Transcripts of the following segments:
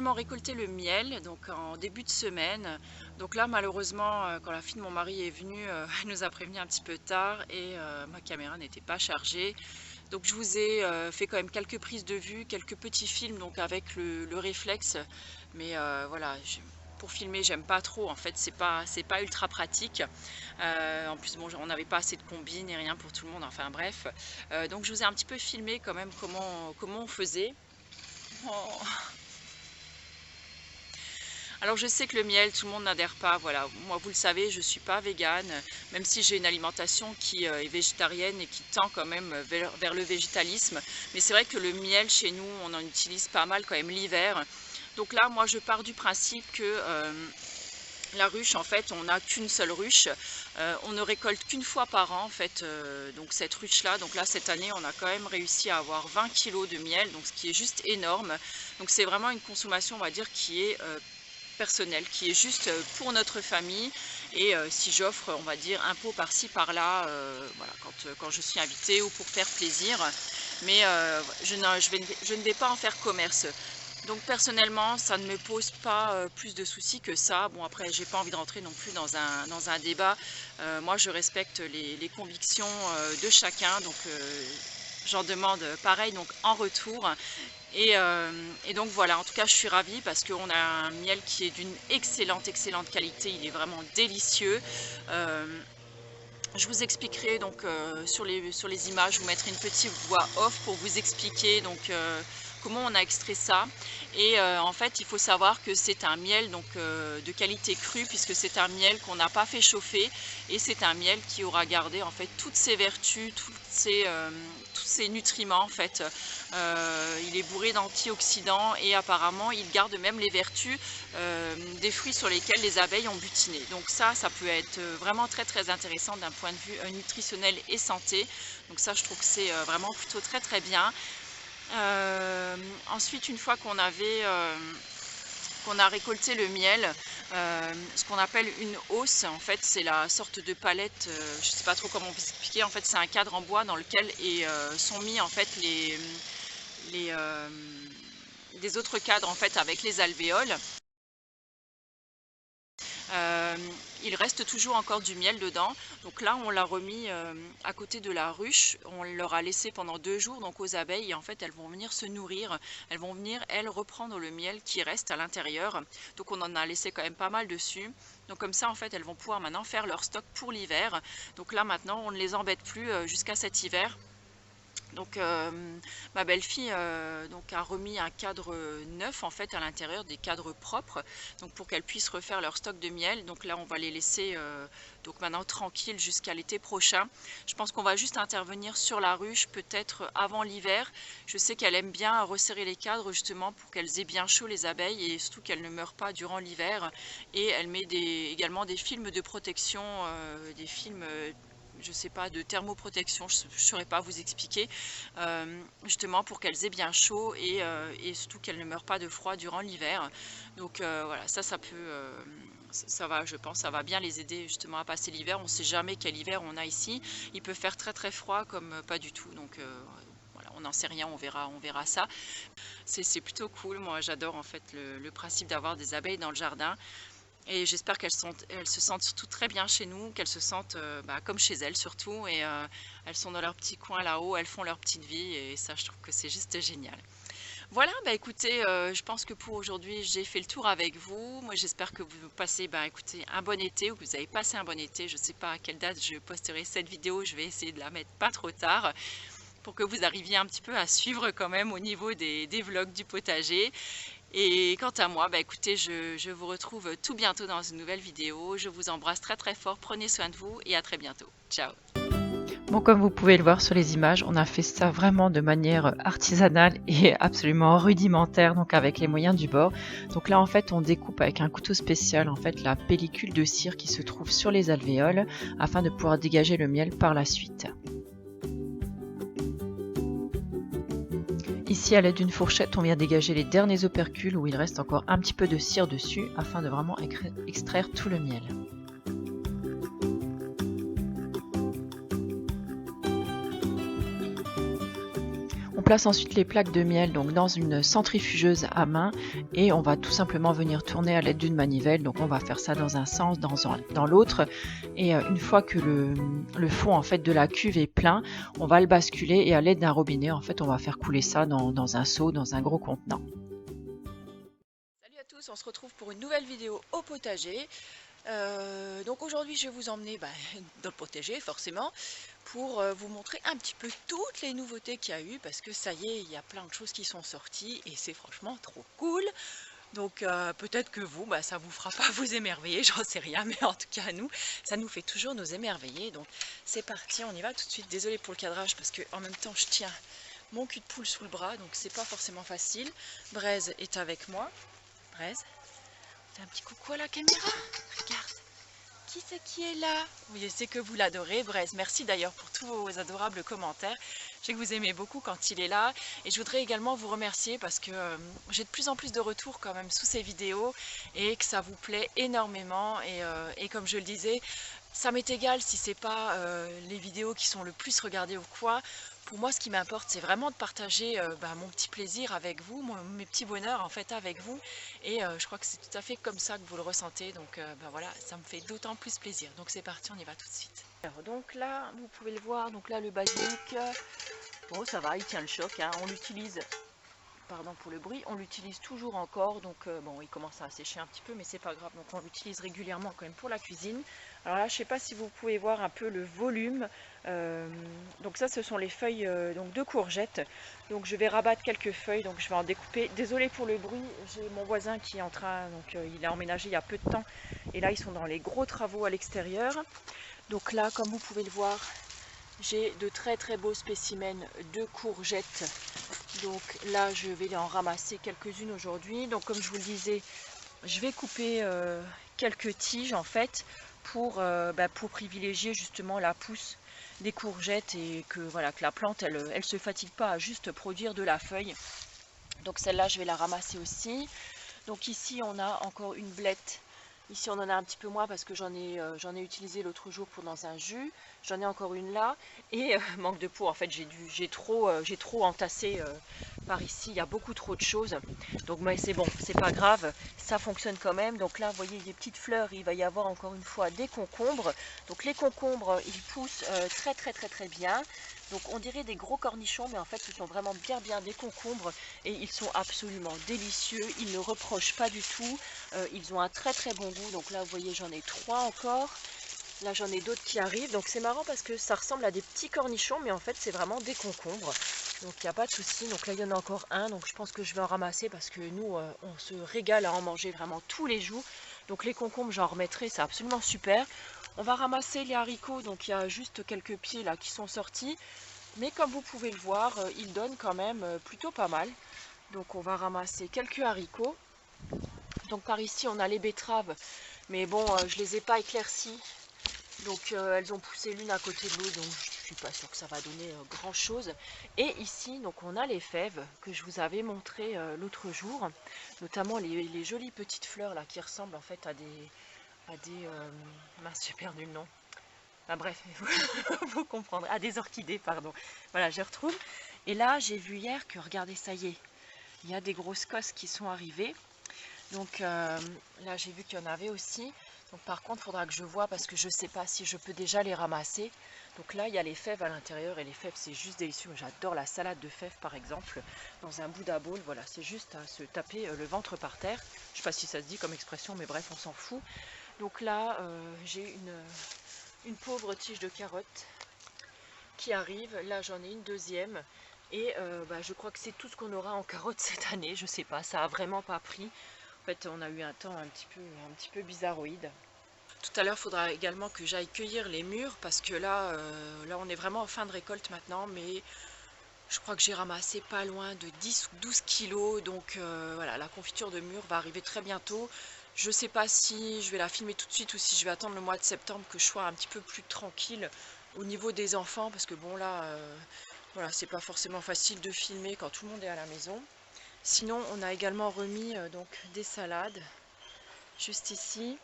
normalement récolté le miel donc en début de semaine. Donc là malheureusement quand la fille de mon mari est venue, elle nous a prévenu un petit peu tard et ma caméra n'était pas chargée. Donc je vous ai fait quand même quelques prises de vue, quelques petits films donc avec le réflexe. Mais voilà, pour filmer j'aime pas trop en fait, c'est pas ultra pratique. En plus bon, on n'avait pas assez de combines et rien pour tout le monde, enfin bref. Donc je vous ai un petit peu filmé quand même comment on faisait. Oh. Alors je sais que le miel, tout le monde n'adhère pas, voilà. Moi vous le savez, je suis pas végane, même si j'ai une alimentation qui est végétarienne et qui tend quand même vers le végétalisme. Mais c'est vrai que le miel chez nous, on en utilise pas mal quand même l'hiver. Donc là, moi je pars du principe que la ruche, en fait, on n'a qu'une seule ruche. On ne récolte qu'une fois par an, en fait, donc cette ruche-là. Donc là, cette année, on a quand même réussi à avoir 20 kilos de miel, donc ce qui est juste énorme. Donc c'est vraiment une consommation, on va dire, qui est personnelle, qui est juste pour notre famille. Et si j'offre, on va dire, un pot par-ci, par-là, voilà, quand je suis invitée ou pour faire plaisir. Mais je ne vais pas en faire commerce. Donc personnellement, ça ne me pose pas plus de soucis que ça. Bon après, j'ai pas envie de rentrer non plus dans un débat. Moi, je respecte les convictions de chacun, donc j'en demande pareil donc en retour. Et donc voilà, en tout cas, je suis ravie parce qu'on a un miel qui est d'une excellente qualité. Il est vraiment délicieux. Je vous expliquerai donc sur les images, je vous mettrai une petite voix off pour vous expliquer donc comment on a extrait ça. Et en fait, il faut savoir que c'est un miel donc de qualité crue puisque c'est un miel qu'on n'a pas fait chauffer et c'est un miel qui aura gardé en fait toutes ses vertus, tous ses nutriments en fait. Il est bourré d'antioxydants et apparemment il garde même les vertus des fruits sur lesquels les abeilles ont butiné. Donc ça peut être vraiment très intéressant d'un point de vue nutritionnel et santé. Donc ça, je trouve que c'est vraiment plutôt très bien. Ensuite, une fois qu'on a récolté le miel, ce qu'on appelle une hausse, en fait, c'est la sorte de palette, je ne sais pas trop comment vous expliquer, en fait, c'est un cadre en bois dans lequel sont mis en fait les, des autres cadres en fait avec les alvéoles. Il reste toujours encore du miel dedans, donc là on l'a remis à côté de la ruche, on leur a laissé pendant 2 jours donc aux abeilles et en fait elles vont venir se nourrir, elles vont venir elles reprendre le miel qui reste à l'intérieur, donc on en a laissé quand même pas mal dessus, donc comme ça en fait elles vont pouvoir maintenant faire leur stock pour l'hiver, donc là maintenant on ne les embête plus jusqu'à cet hiver. Donc ma belle-fille donc a remis un cadre neuf en fait à l'intérieur, des cadres propres, donc pour qu'elles puissent refaire leur stock de miel. Donc là on va les laisser donc maintenant tranquilles jusqu'à l'été prochain. Je pense qu'on va juste intervenir sur la ruche peut-être avant l'hiver. Je sais qu'elle aime bien resserrer les cadres justement pour qu'elles aient bien chaud les abeilles et surtout qu'elles ne meurent pas durant l'hiver. Et elle met également des films de protection, des films je sais pas, de thermoprotection, je ne saurais pas vous expliquer, justement pour qu'elles aient bien chaud et surtout qu'elles ne meurent pas de froid durant l'hiver. Donc voilà, ça peut, ça va, je pense, ça va bien les aider justement à passer l'hiver. On ne sait jamais quel hiver on a ici. Il peut faire très froid comme pas du tout. Donc voilà, on n'en sait rien, on verra ça. C'est plutôt cool. Moi, j'adore en fait le principe d'avoir des abeilles dans le jardin. Et j'espère qu'elles se sentent surtout très bien chez nous, qu'elles se sentent comme chez elles surtout. Et elles sont dans leur petit coin là-haut, elles font leur petite vie. Et ça, je trouve que c'est juste génial. Voilà, écoutez, je pense que pour aujourd'hui, j'ai fait le tour avec vous. Moi, j'espère que vous passez écoutez, un bon été ou que vous avez passé un bon été. Je ne sais pas à quelle date je posterai cette vidéo. Je vais essayer de la mettre pas trop tard pour que vous arriviez un petit peu à suivre quand même au niveau des vlogs du potager. Et quant à moi, écoutez, je vous retrouve tout bientôt dans une nouvelle vidéo. Je vous embrasse très fort, prenez soin de vous et à très bientôt. Ciao! Bon, comme vous pouvez le voir sur les images, on a fait ça vraiment de manière artisanale et absolument rudimentaire, donc avec les moyens du bord. Donc là, en fait, on découpe avec un couteau spécial, en fait, la pellicule de cire qui se trouve sur les alvéoles afin de pouvoir dégager le miel par la suite. Ici, à l'aide d'une fourchette, on vient dégager les derniers opercules où il reste encore un petit peu de cire dessus afin de vraiment extraire tout le miel. On place ensuite les plaques de miel donc dans une centrifugeuse à main et on va tout simplement venir tourner à l'aide d'une manivelle. Donc on va faire ça dans un sens, dans l'autre, et une fois que le fond en fait de la cuve est plein, on va le basculer et à l'aide d'un robinet en fait on va faire couler ça dans un seau, dans un gros contenant. Salut à tous, on se retrouve pour une nouvelle vidéo au potager. Donc aujourd'hui je vais vous emmener dans le potager forcément pour vous montrer un petit peu toutes les nouveautés qu'il y a eu, parce que ça y est, il y a plein de choses qui sont sorties et c'est franchement trop cool. Donc peut-être que vous, ça vous fera pas vous émerveiller, j'en sais rien, mais en tout cas nous, ça nous fait toujours nous émerveiller. Donc c'est parti, on y va tout de suite. Désolée pour le cadrage parce que en même temps je tiens mon cul de poule sous le bras, donc c'est pas forcément facile. Braise est avec moi. Braise, fais un petit coucou à la caméra. Regarde, qui c'est qui est là? Oui, c'est que vous l'adorez, Braise. Merci d'ailleurs pour tous vos adorables commentaires. Je sais que vous aimez beaucoup quand il est là. Et je voudrais également vous remercier parce que j'ai de plus en plus de retours quand même sous ces vidéos et que ça vous plaît énormément. Et comme je le disais, ça m'est égal si c'est pas les vidéos qui sont le plus regardées ou quoi. Pour moi, ce qui m'importe, c'est vraiment de partager mon petit plaisir avec vous, mes petits bonheurs en fait avec vous. Et je crois que c'est tout à fait comme ça que vous le ressentez. Donc voilà, ça me fait d'autant plus plaisir. Donc c'est parti, on y va tout de suite. Alors, donc là, vous pouvez le voir, donc là le basique, bon ça va, il tient le choc, hein. On l'utilise, pardon pour le bruit, on l'utilise toujours encore, donc bon il commence à sécher un petit peu mais c'est pas grave, donc on l'utilise régulièrement quand même pour la cuisine. Alors là je sais pas si vous pouvez voir un peu le volume, donc ça ce sont les feuilles donc de courgettes, donc je vais rabattre quelques feuilles, donc je vais en découper. Désolée pour le bruit, j'ai mon voisin qui est en train, donc il a emménagé il y a peu de temps et là ils sont dans les gros travaux à l'extérieur. Donc là comme vous pouvez le voir, j'ai de très très beaux spécimens de courgettes. Donc là je vais en ramasser quelques-unes aujourd'hui. Donc comme je vous le disais, je vais couper quelques tiges en fait pour privilégier justement la pousse des courgettes et que voilà que la plante elle se fatigue pas à juste produire de la feuille. Donc celle-là je vais la ramasser aussi. Donc ici on a encore une blette. Ici on en a un petit peu moins parce que j'en ai utilisé l'autre jour pour dans un jus. J'en ai encore une là et manque de peau en fait, j'ai trop entassé par ici, il y a beaucoup trop de choses. Donc mais c'est bon, c'est pas grave, ça fonctionne quand même. Donc là vous voyez des petites fleurs, il va y avoir encore une fois des concombres. Donc les concombres ils poussent très bien. Donc on dirait des gros cornichons mais en fait ce sont vraiment bien des concombres et ils sont absolument délicieux, ils ne reprochent pas du tout, ils ont un très bon goût. Donc là vous voyez j'en ai 3 encore, là j'en ai d'autres qui arrivent, donc c'est marrant parce que ça ressemble à des petits cornichons mais en fait c'est vraiment des concombres, donc il n'y a pas de souci. Donc là il y en a encore un, donc je pense que je vais en ramasser parce que nous on se régale à en manger vraiment tous les jours. Donc les concombres j'en remettrai, c'est absolument super. On va ramasser les haricots, donc il y a juste quelques pieds là qui sont sortis, mais comme vous pouvez le voir, ils donnent quand même plutôt pas mal. Donc on va ramasser quelques haricots. Donc par ici on a les betteraves, mais bon je les ai pas éclaircies, donc elles ont poussé l'une à côté de l'autre, donc je suis pas sûre que ça va donner grand chose. Et ici donc on a les fèves que je vous avais montré l'autre jour, notamment les jolies petites fleurs là qui ressemblent en fait à des mince j'ai perdu le nom. Enfin bref, vous comprendrez. Ah, des orchidées, pardon. Voilà, je retrouve. Et là, j'ai vu hier que, regardez, ça y est, il y a des grosses cosses qui sont arrivées. Donc là, j'ai vu qu'il y en avait aussi. Donc par contre, il faudra que je vois parce que je ne sais pas si je peux déjà les ramasser. Donc là, il y a les fèves à l'intérieur et les fèves, c'est juste délicieux. J'adore la salade de fèves, par exemple, dans un Buddha bowl. Voilà, c'est juste à se taper le ventre par terre. Je ne sais pas si ça se dit comme expression, mais bref, on s'en fout. Donc là, j'ai une pauvre tige de carotte qui arrive. Là j'en ai une deuxième et je crois que c'est tout ce qu'on aura en carotte cette année. Je sais pas, ça a vraiment pas pris. En fait on a eu un temps un petit peu bizarroïde. Tout à l'heure il faudra également que j'aille cueillir les mûres parce que là on est vraiment en fin de récolte maintenant, mais je crois que j'ai ramassé pas loin de 10 ou 12 kilos. Donc voilà, la confiture de mûres va arriver très bientôt. Je ne sais pas si je vais la filmer tout de suite ou si je vais attendre le mois de septembre que je sois un petit peu plus tranquille au niveau des enfants. Parce que bon là, voilà, c'est pas forcément facile de filmer quand tout le monde est à la maison. Sinon, on a également remis donc des salades juste ici.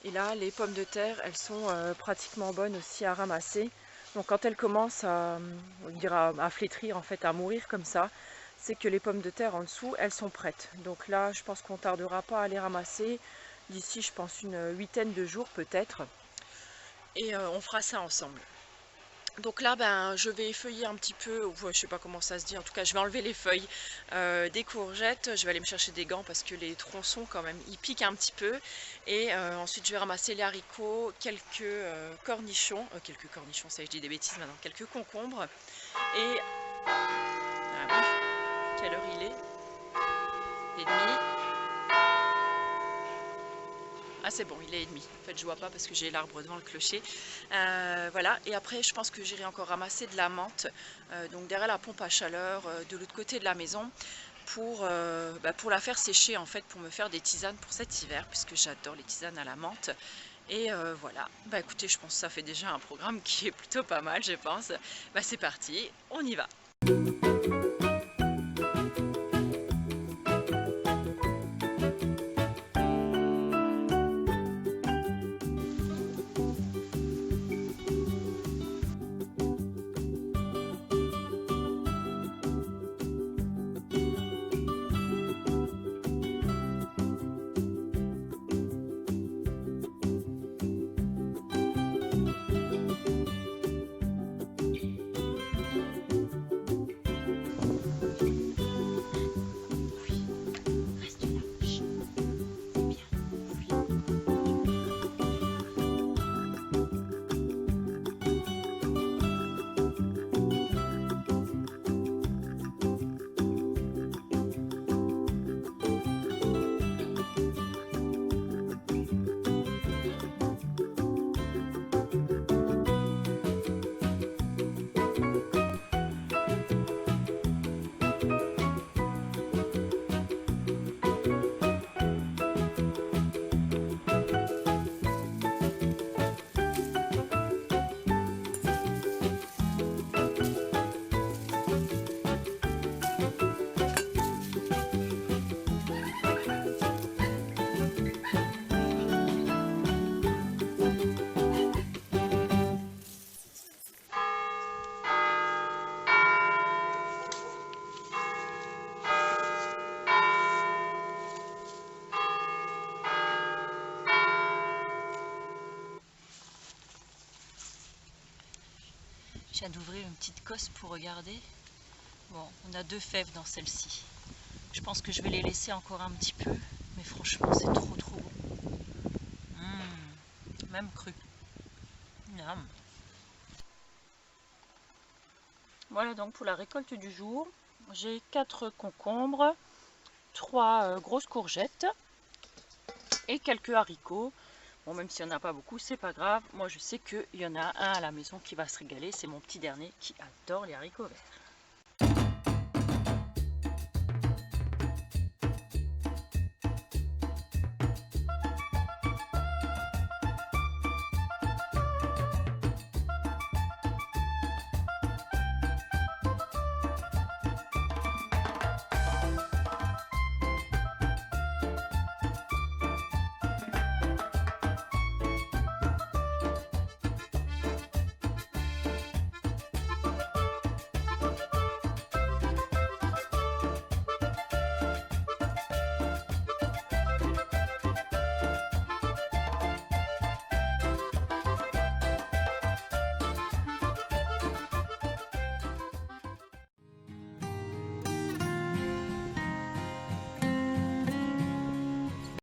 Et là, les pommes de terre, elles sont pratiquement bonnes aussi à ramasser. Donc quand elles commencent à, on dirait à flétrir, en fait, à mourir comme ça, c'est que les pommes de terre en dessous, elles sont prêtes. Donc là, je pense qu'on ne tardera pas à les ramasser. D'ici, je pense, une huitaine de jours peut-être. Et on fera ça ensemble. Donc là, ben, je vais effeuiller un petit peu, ou je sais pas comment ça se dit, en tout cas je vais enlever les feuilles des courgettes. Je vais aller me chercher des gants parce que les tronçons quand même, ils piquent un petit peu. Et ensuite je vais ramasser les haricots, quelques cornichons, ça je dis des bêtises maintenant, quelques concombres. Et, ah oui, quelle heure il est? Et demi. Ah c'est bon, il est et demi. En fait je vois pas parce que j'ai l'arbre devant le clocher. Voilà, et après je pense que j'irai encore ramasser de la menthe, donc derrière la pompe à chaleur, de l'autre côté de la maison, pour la faire sécher en fait, pour me faire des tisanes pour cet hiver, puisque j'adore les tisanes à la menthe. Et voilà, bah écoutez, je pense que ça fait déjà un programme qui est plutôt pas mal, je pense. Bah c'est parti, on y va. Je viens d'ouvrir une petite cosse pour regarder. Bon, on a 2 fèves dans celle-ci. Je pense que je vais les laisser encore un petit peu, mais franchement c'est trop bon. Même cru. Miam. Voilà donc pour la récolte du jour. J'ai 4 concombres, 3 grosses courgettes et quelques haricots. Bon, même s'il n'y en a pas beaucoup, c'est pas grave. Moi je sais qu'il y en a un à la maison qui va se régaler. C'est mon petit dernier qui adore les haricots verts.